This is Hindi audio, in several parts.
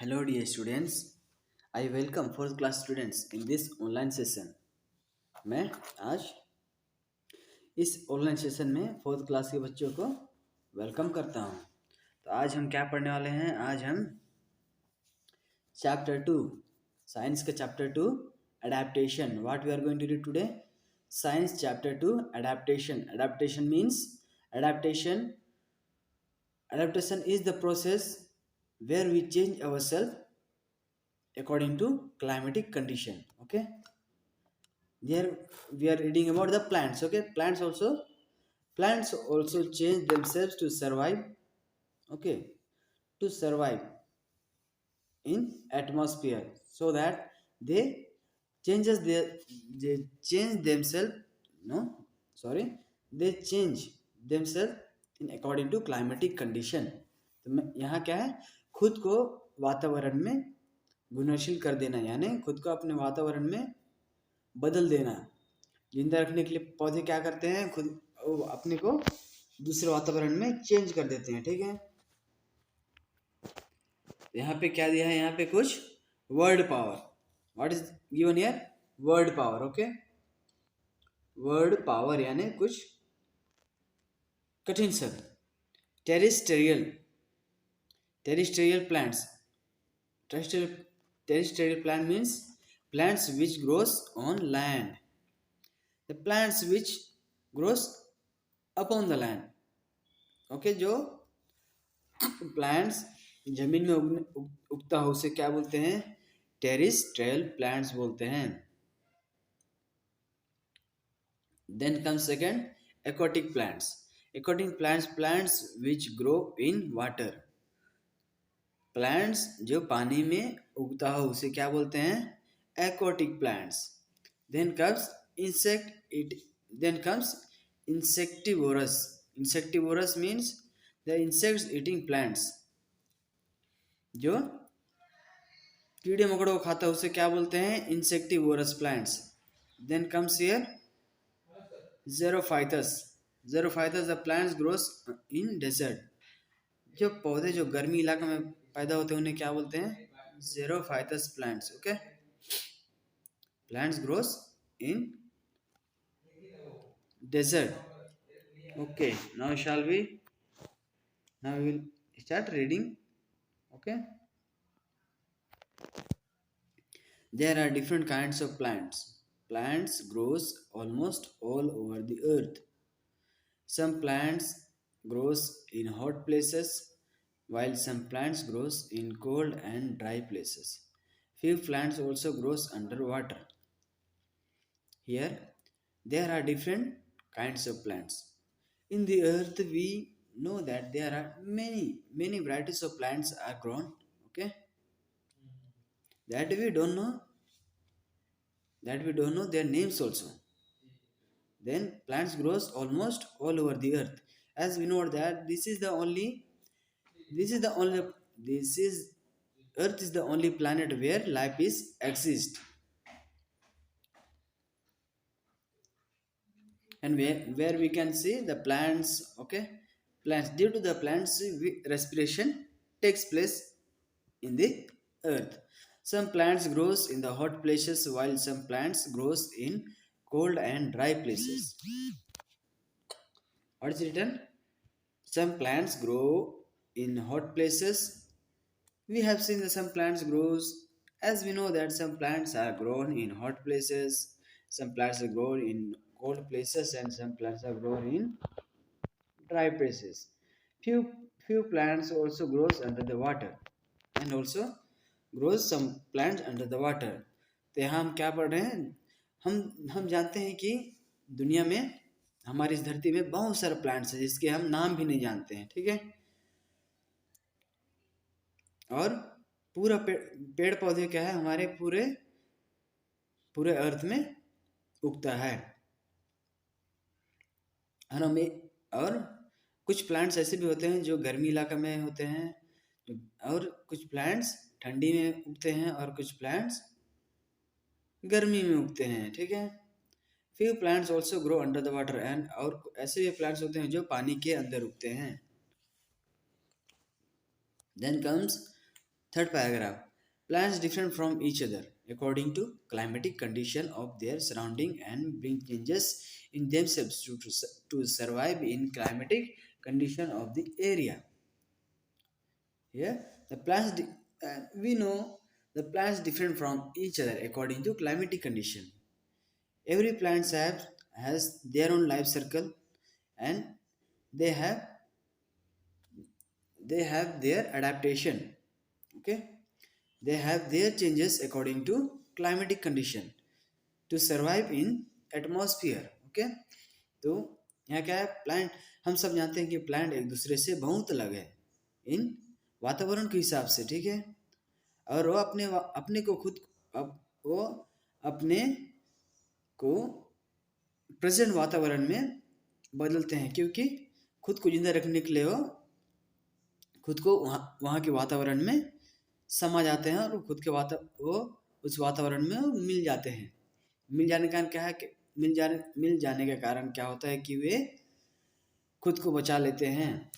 Hello dear students, I welcome fourth class students in this online session. मैं आज इस ऑनलाइन सेशन में फोर्थ क्लास के बच्चों को वेलकम करता हूँ। तो आज हम क्या पढ़ने वाले हैं? आज हम चैप्टर 2 साइंस का chapter 2 adaptation. What we are going to read today? Science chapter 2 adaptation. Adaptation means adaptation. Adaptation is the process where we change ourselves according to climatic condition. Okay, here we are reading about the plants. Okay, plants also change themselves to survive. Okay, to survive in atmosphere, so that they they change themselves. No, sorry, they change themselves in according to climatic condition. तो यहाँ क्या है, खुद को वातावरण में घुलनशील कर देना, यानी खुद को अपने वातावरण में बदल देना। जिंदा रखने के लिए पौधे क्या करते हैं, खुद अपने को दूसरे वातावरण में चेंज कर देते हैं। ठीक है, यहाँ पे क्या दिया है, यहाँ पे कुछ word power. What is given here? Word power. Okay, word power यानी कुछ कठिन शब्द। Terrestrial, terrestrial plants. Terrestrial plant means plants which grows on land. The plants which grows upon the land. Okay, जो plants जमीन में उगता हो उसे क्या बोलते हैं? टेरिस्ट्रियल प्लांट्स बोलते हैं। Then comes second, aquatic plants. Aquatic plants, plants which grow in water. Plants जो पानी में उगता हो उसे क्या बोलते हैं? aquatic plants. Then comes insectivorous. Insectivorous means the insects eating plants. जो कीड़े मकोड़ों को खाता है उसे क्या बोलते हैं? insectivorous plants. Then comes here xerophytes. Xerophytes, the plants grows in desert. जो पौधे जो गर्मी इलाका में पैदा होते हैं उन्हें क्या बोलते हैं? xerophytes plants. Okay, plants grows in desert. Okay, now we will start reading. Okay, there are different kinds of plants. Plants grows almost all over the earth. Some plants grows in hot places, while some plants grows in cold and dry places. Few plants also grows underwater. Here there are different kinds of plants. In the earth we know that there are many varieties of plants are grown. Okay, that we don't know their names also. Then plants grows almost all over the earth. As we know that this is earth is the only planet where life is exist, and where we can see the plants. Okay, plants, due to the plants respiration takes place in the earth. Some plants grows in the hot places, while some plants grows in cold and dry places. What is written? Some plants grow in hot places. We have seen that some plants grows, as we know that some plants are grown in hot places, some plants are grown in cold places, and some plants are grown in dry places. Few plants also grows under the water, and also grows some plants under the water. तो यहाँ हम क्या पढ़ रहे हैं? हम जानते हैं कि दुनिया में, हमारी इस धरती में बहुत सारे प्लांट्स हैं जिसके हम नाम भी नहीं जानते हैं। ठीक है, और पूरा पेड़ पौधे क्या है, हमारे पूरे अर्थ में उगता है। और कुछ प्लांट्स ऐसे भी होते हैं जो गर्मी इलाका में होते हैं, और कुछ प्लांट्स ठंडी में उगते हैं, और कुछ प्लांट्स गर्मी में उगते हैं। ठीक है, few plants also grow under the water, and और ऐसे भी प्लांट्स होते हैं जो पानी के अंदर उगते हैं। Then comes Third paragraph. Plants different from each other according to climatic condition of their surrounding and bring changes in themselves to survive in climatic condition of the area. Here, the we know the plants different from each other according to climatic condition. Every has their own life circle, and they have their adaptation. Okay, they have their changes according to climatic condition to survive in atmosphere. Okay, तो यहाँ क्या है, प्लांट, हम सब जानते हैं कि प्लांट एक दूसरे से बहुत अलग है इन वातावरण के हिसाब से, ठीक है। और वो अपने को खुद वो अपने को प्रेजेंट वातावरण में बदलते हैं, क्योंकि खुद को जिंदा रखने के लिए वो खुद को वहाँ के वातावरण में समा जाते हैं, और खुद के वो उस वातावरण में मिल जाते हैं। मिल जाने का कारण क्या है कि मिल जाने का कारण क्या होता है कि वे खुद को बचा लेते हैं।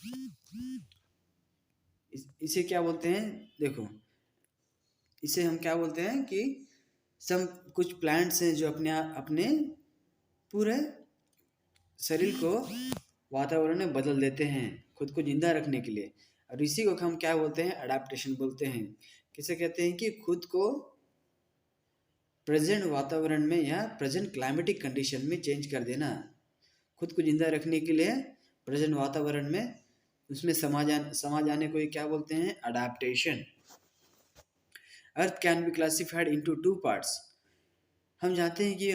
इसे क्या बोलते हैं, देखो, इसे हम क्या बोलते हैं कि कुछ प्लांट्स हैं जो अपने पूरे शरीर को वातावरण में बदल देते हैं खुद को जिंदा रखने के लिए, और इसी को हम क्या बोलते हैं, अडाप्टेशन बोलते हैं। किसे कहते हैं कि खुद को प्रेजेंट वातावरण में या प्रेजेंट क्लाइमेटिक कंडीशन में चेंज कर देना, खुद को जिंदा रखने के लिए प्रेजेंट वातावरण में उसमें समा जाने को क्या बोलते हैं, adaptation. Earth can be classified into two parts. हम जानते हैं कि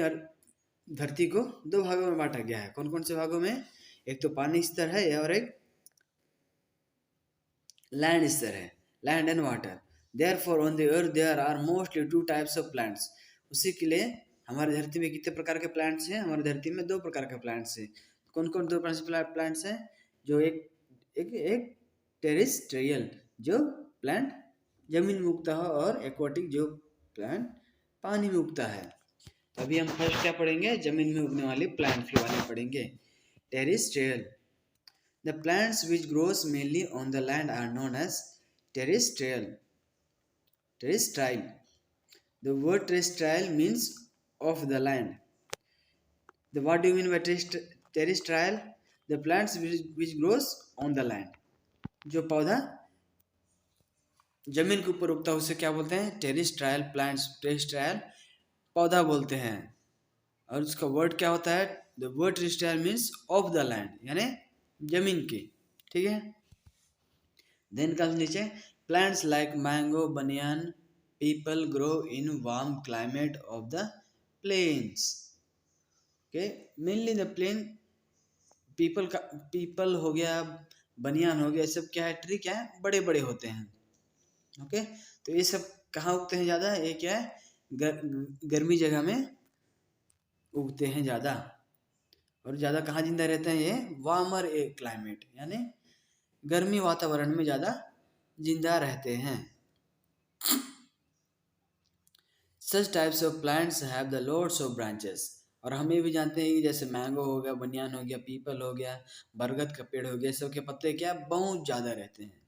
धरती को दो भागों में बांटा गया है। कौन कौन से भागों में, एक तो पानी स्तर है और एक लैंड स्तर है, land and water. Therefore on the earth there are mostly two types of plants. उसी के लिए हमारी धरती में कितने प्रकार के प्लांट्स हैं, हमारी धरती में दो प्रकार के प्लांट्स हैं। कौन कौन दो प्लांट्स हैं, जो एक टेरेस्ट्रियल जो प्लांट जमीन में उगता है, और एक्वाटिक जो प्लांट पानी में उगता है। तो अभी हम फर्स्ट क्या पढ़ेंगे, जमीन में उगने वाले प्लांट के बारे में पढ़ेंगे। Terrestrial, the plants which grows mainly on the land are known as terrestrial. The word terrestrial means of the land. What do you mean by terrestrial? The plants which grows on the land. जो पौधा जमीन के ऊपर उगता है उसे क्या बोलते हैं, टेरेस्ट्रायल प्लांट्स, टेरेस्ट्रायल पौधा बोलते हैं। और उसका वर्ड क्या होता है, the word terrestrial means of the land, यानी जमीन की, ठीक है। देन कम्स नीचे, plants like mango, banyan, people grow in warm climate of the plains. Okay, mainly the plain, people हो गया, बनियान हो गया, सब क्या है, ट्री क्या है, बड़े बड़े होते हैं। ओके, तो ये सब कहाँ उगते हैं ज़्यादा, ये क्या है, गर्मी जगह में उगते हैं ज़्यादा। और ज़्यादा कहाँ जिंदा रहते हैं, ये वार्मर क्लाइमेट, यानी गर्मी वातावरण में ज़्यादा जिंदा रहते हैं। Such types of plants have the lots of branches. और हम ये भी जानते हैं कि जैसे मैंगो हो गया, बनियान हो गया, पीपल हो गया, बरगद का पेड़ हो गया, सबके पत्ते क्या बहुत ज़्यादा रहते हैं।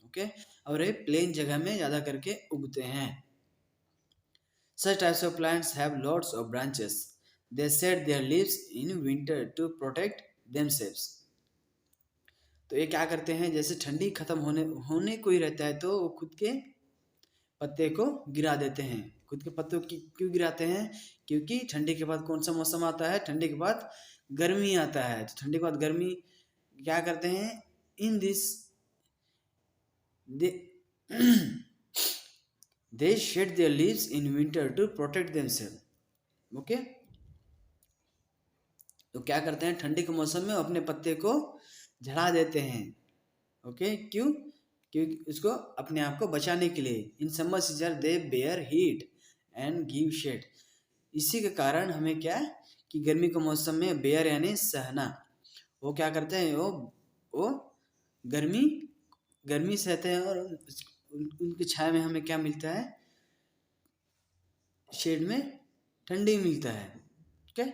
ओके, और ये प्लेन जगह में ज़्यादा करके उगते हैं। Such types of plants have lots of branches. They shed their leaves in winter to protect themselves. तो ये क्या करते हैं, जैसे ठंडी खत्म होने को ही रहता है तो वो खुद के पत्ते को गिरा देते हैं। खुद के पत्तों की क्यों गिराते हैं, क्योंकि ठंडी के बाद कौन सा मौसम आता है, ठंडी के बाद गर्मी आता है। तो ठंडी के बाद गर्मी क्या करते हैं, in this they shed their leaves in winter to protect themselves. Okay, तो क्या करते हैं, ठंडी के मौसम में अपने पत्ते को झड़ा देते हैं। ओके, क्यों, क्योंकि उसको अपने आप को बचाने के लिए। In summer season they bear heat and give shade. इसी के कारण हमें क्या है कि गर्मी के मौसम में बेयर यानी सहना, वो क्या करते हैं, वो गर्मी सहते हैं, और उनकी छाया में हमें क्या मिलता है, शेड में ठंडी मिलता है। ठीक है,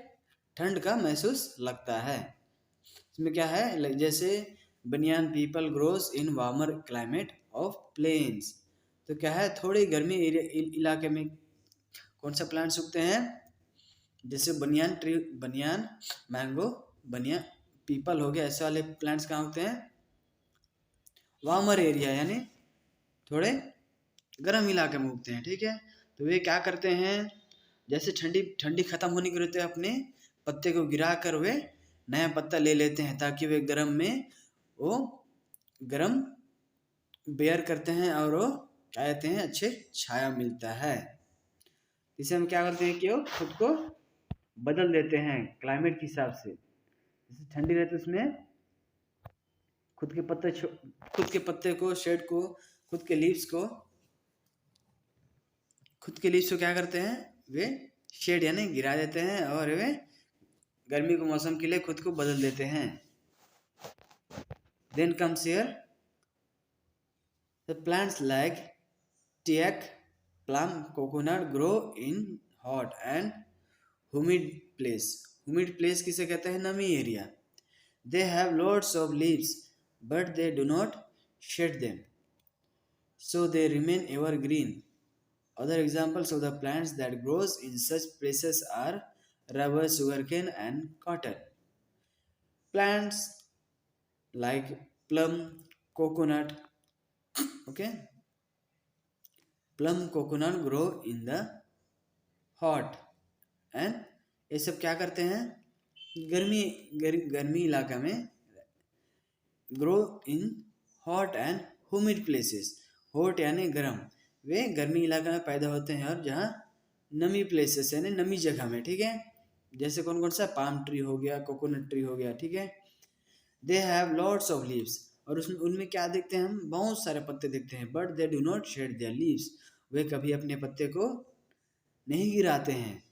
ठंड का महसूस लगता है। इसमें क्या है, जैसे banyan peepal grows in warmer climate of plains. तो क्या है, थोड़ी गर्मी इलाके में कौन सा प्लांट्स उगते हैं, जैसे बनियान ट्री, बनियान, मैंगो, बनियान, पीपल हो गया, ऐसे वाले प्लांट्स कहाँ उगते हैं, वार्मर एरिया यानी थोड़े गर्म इलाके में उगते हैं। ठीक है, तो वे क्या करते हैं, जैसे ठंडी ठंडी खत्म होने के रहते हैं, अपने पत्ते को गिरा कर वे नया पत्ता ले लेते हैं, ताकि वे गर्म में वो गर्म बेयर करते हैं और वो क्या कहते हैं, अच्छे छाया मिलता है। इसे हम क्या करते हैं कि वो खुद को बदल देते हैं क्लाइमेट के हिसाब से। जैसे ठंडी रहती है उसमें खुद के पत्ते खुद के पत्ते को, शेड को, खुद के लीव्स को, खुद के लीव्स को क्या करते हैं, वे शेड यानी गिरा देते हैं और वे गर्मी के मौसम के लिए खुद को बदल देते हैं। Then comes here the plants like teak, plum, coconut grow in hot and humid place. Humid place किसे कहते हैं, नमी area. They have lots of leaves but they do not shed them, so they remain evergreen. Other examples of the plants that grows in such places are rubber, sugarcane and cotton. Plants like plum, coconut, okay, plum, coconut grow in the hot and ये सब क्या करते हैं, गर्मी इलाका में, grow in hot and humid places. Hot यानी गर्म, वे गर्मी इलाका में पैदा होते हैं, और जहाँ नमी प्लेसेस यानी नमी जगह में। ठीक है, जैसे कौन कौन सा, पाम ट्री हो गया, कोकोनट ट्री हो गया। ठीक है, they have lots of leaves, और उसमें उनमें क्या देखते हैं हम, बहुत सारे पत्ते देखते हैं, but they do not shed their leaves, वे कभी अपने पत्ते को नहीं गिराते हैं।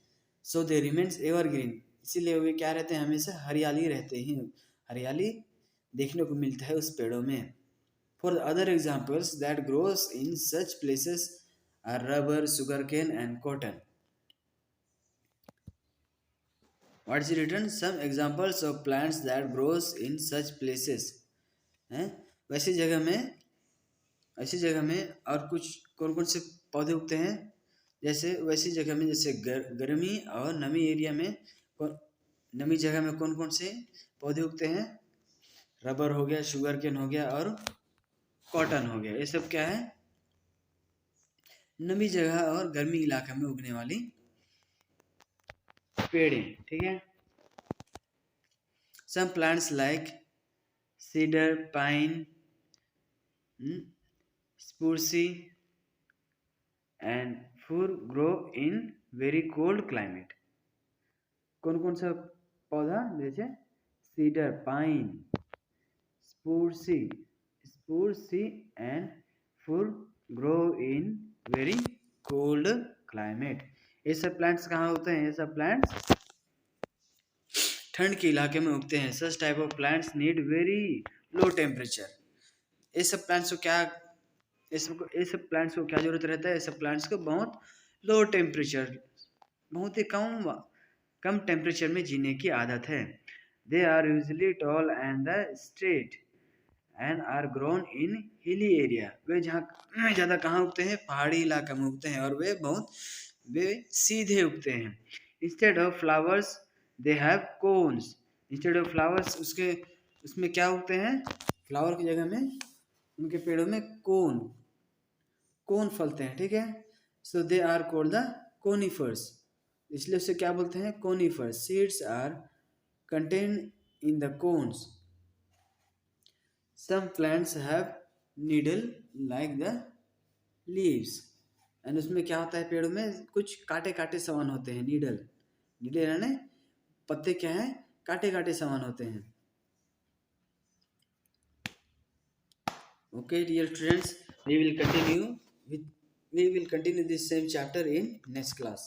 सो दे रिमेन्स एवरग्रीन, इसीलिए वे क्या रहते हैं, हमेशा हरियाली रहते हैं, हरियाली देखने को मिलता है उस पेड़ों में। For other examples that grows in such places are rubber, sugarcane and cotton. What is written? Some examples of plants that grows in such places. हैं, वैसी जगह में और कुछ कौन कौन से पौधे उगते हैं, जैसे वैसी जगह में, जैसे गर्मी और नमी एरिया में, नमी जगह में कौन कौन से पौधे उगते हैं, रबर हो गया, शुगर केन हो गया और कॉटन हो गया। ये सब क्या है, नमी जगह और गर्मी इलाका में उगने वाली पेड़ हैं। ठीक है, some plants like cedar, pine, spruce and fir grow in very cold climate. कौन कौन सा पौधा, जैसे cedar, pine, spruce and fir grow in very cold climate. ये सब प्लांट्स कहाँ होते हैं, ये सब प्लांट्स ठंड के इलाके में उगते हैं। Such type of plants need very low temperature. ये सब प्लांट्स को क्या, ये सब प्लांट्स को क्या जरूरत रहता है, ये सब प्लांट्स को बहुत लो टेम्परेचर, बहुत ही कम टेम्परेचर में जीने की आदत है। They are usually tall and the straight and are grown in hilly area. वे जहाँ ज़्यादा कहाँ उगते हैं, पहाड़ी इलाका में उगते हैं, और वे सीधे उगते हैं। Instead of flowers they have cones. Instead of flowers, उसमें क्या उगते हैं, फ्लावर की जगह में उनके पेड़ों में कोन फलते हैं। ठीक है, so they are called the conifers, इसलिए उसे क्या बोलते हैं, conifers. Seeds are contain in the cones. Some plants have needle like the leaves, and उसमें क्या होता है, पेड़ों में कुछ काटे काटे सामान होते हैं। नीडल यानी पत्ते क्या हैं, काटे काटे सामान होते हैं। Okay, dear students, we will continue this same chapter in next class.